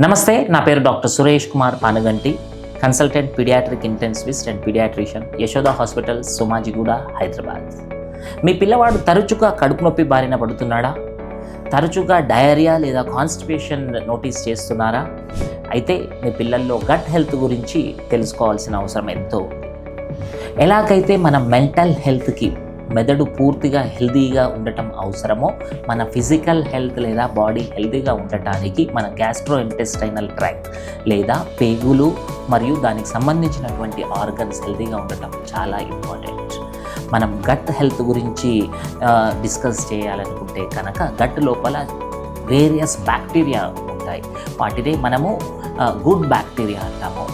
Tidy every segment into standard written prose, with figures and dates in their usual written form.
నమస్తే, నా పేరు doctor Suresh Kumar Panuganti, consultant paediatric intensivist and paediatrician, Yashoda hospital, Somajiguda, Hyderabad. మీ పిల్లవాడు తరచుగా కడుపు నొప్పి బారిన పడుతున్నాడా? తరచుగా డయేరియా లేదా కాన్స్టిపేషన్ నోటీస్ చేస్తున్నారా? అయితే మీ పిల్లల్లో గట్ హెల్త్ గురించి తెలుసుకోవాల్సిన అవసరం ఎంతో. ఎలాగైతే మన మెంటల్ హెల్త్కి మెదడు పూర్తిగా హెల్తీగా ఉండటం అవసరమో, మన ఫిజికల్ హెల్త్ లేదా బాడీ హెల్తీగా ఉండటానికి మన గ్యాస్ట్రో ఇంటెస్టైనల్ ట్రాక్ట్ లేదా పేగులు మరియు దానికి సంబంధించినటువంటి ఆర్గన్స్ హెల్తీగా ఉండటం చాలా ఇంపార్టెంట్. మనం గట్ హెల్త్ గురించి డిస్కస్ చేయాలనుకుంటే కనుక గట్ లోపల వేరియస్ బ్యాక్టీరియా ఉంటాయి. వాటినే మనము గుడ్ బ్యాక్టీరియా అంటాము.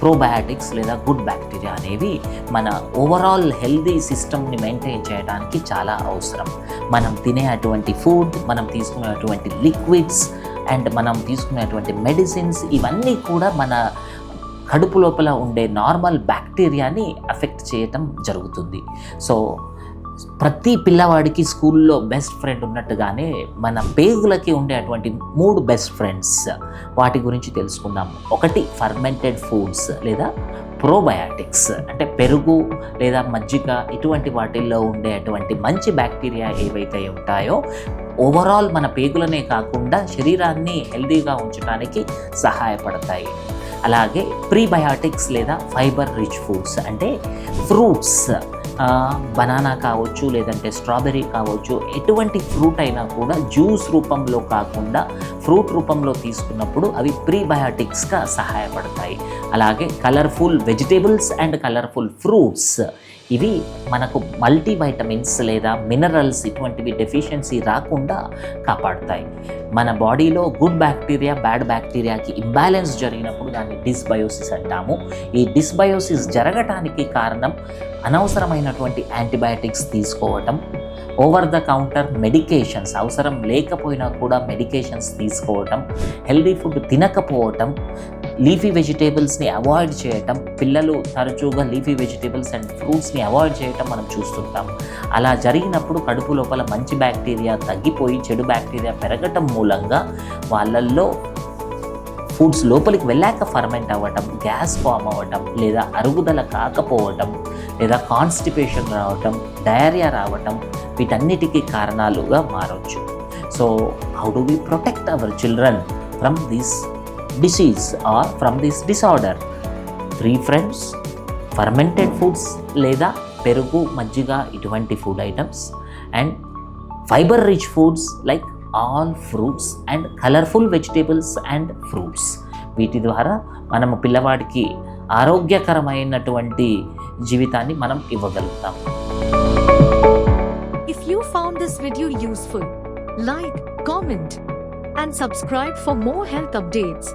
ప్రోబయాటిక్స్ లేదా గుడ్ బ్యాక్టీరియా అనేవి మన ఓవరాల్ హెల్దీ సిస్టమ్ని మెయింటైన్ చేయడానికి చాలా అవసరం. మనం తినేటువంటి ఫుడ్, మనం తీసుకునేటువంటి లిక్విడ్స్ అండ్ మనం తీసుకునేటువంటి మెడిసిన్స్, ఇవన్నీ కూడా మన కడుపు లోపల ఉండే నార్మల్ బ్యాక్టీరియాని అఫెక్ట్ చేయటం జరుగుతుంది. సో ప్రతి పిల్లవాడికి స్కూల్లో బెస్ట్ ఫ్రెండ్ ఉన్నట్టుగానే మన పేగులకి ఉండేటువంటి 3 బెస్ట్ ఫ్రెండ్స్, వాటి గురించి తెలుసుకుందాం. ఒకటి ఫర్మెంటెడ్ ఫుడ్స్ లేదా ప్రోబయాటిక్స్, అంటే పెరుగు లేదా మజ్జిగ, ఇటువంటి వాటిల్లో ఉండేటువంటి మంచి బ్యాక్టీరియా ఏవైతే ఉంటాయో ఓవరాల్ మన పేగులనే కాకుండా శరీరాన్ని హెల్తీగా ఉంచడానికి సహాయపడతాయి. అలాగే ప్రీబయాటిక్స్ లేదా ఫైబర్ రిచ్ ఫుడ్స్, అంటే ఫ్రూట్స్, బనానా కావచ్చు లేదంటే స్ట్రాబెర్రీ కావచ్చు, ఎటువంటి ఫ్రూట్ అయినా కూడా జ్యూస్ రూపంలో కాకుండా ఫ్రూట్ రూపంలో తీసుకున్నప్పుడు అవి ప్రీబయాటిక్స్గా సహాయపడతాయి. అలాగే colourful vegetables and colourful fruits, ఇవి మనకు మల్టీవైటమిన్స్ లేదా మినరల్స్ ఇటువంటివి డెఫిషియన్సీ రాకుండా కాపాడుతాయి. మన బాడీలో గుడ్ బ్యాక్టీరియా బ్యాడ్ బ్యాక్టీరియాకి ఇంబ్యాలెన్స్ జరిగినప్పుడు దాన్ని డిస్బయోసిస్ అంటాము. ఈ డిస్బయోసిస్ జరగటానికి కారణం అనవసరమైనటువంటి యాంటీబయాటిక్స్ తీసుకోవటం, ఓవర్ ద కౌంటర్ మెడికేషన్స్, అవసరం లేకపోయినా కూడా మెడికేషన్స్ తీసుకోవటం, హెల్దీ ఫుడ్ తినకపోవటం, లీఫీ వెజిటేబుల్స్ని అవాయిడ్ చేయటం. పిల్లలు తరచుగా లీఫీ వెజిటేబుల్స్ అండ్ ఫ్రూట్స్ని అవాయిడ్ చేయటం మనం చూస్తుంటాం. అలా జరిగినప్పుడు కడుపు లోపల మంచి బ్యాక్టీరియా తగ్గిపోయి చెడు బ్యాక్టీరియా పెరగటం మూలంగా వాళ్ళల్లో ఫుడ్స్ లోపలికి వెళ్ళాక ఫర్మెంట్ అవ్వటం, గ్యాస్ ఫామ్ అవ్వటం, లేదా అరుగుదల కాకపోవటం, లేదా కాన్స్టిపేషన్ రావటం, డయేరియా రావటం, వీటన్నిటికీ కారణాలుగా మారవచ్చు. So how do we protect our children from this disease or from this disorder? 3 friends: fermented foods లేదా పెరుగు, మజ్జిగ, ఇటువంటి food items, and fibre rich foods like all fruits and colourful vegetables and fruits. వీటి ద్వారా మనము పిల్లవాడికి ఆరోగ్యకరమైనటువంటి జీవితాన్ని మనం ఇవ్వగలుగుతాం. If you found this video useful, like, comment and subscribe for more health updates.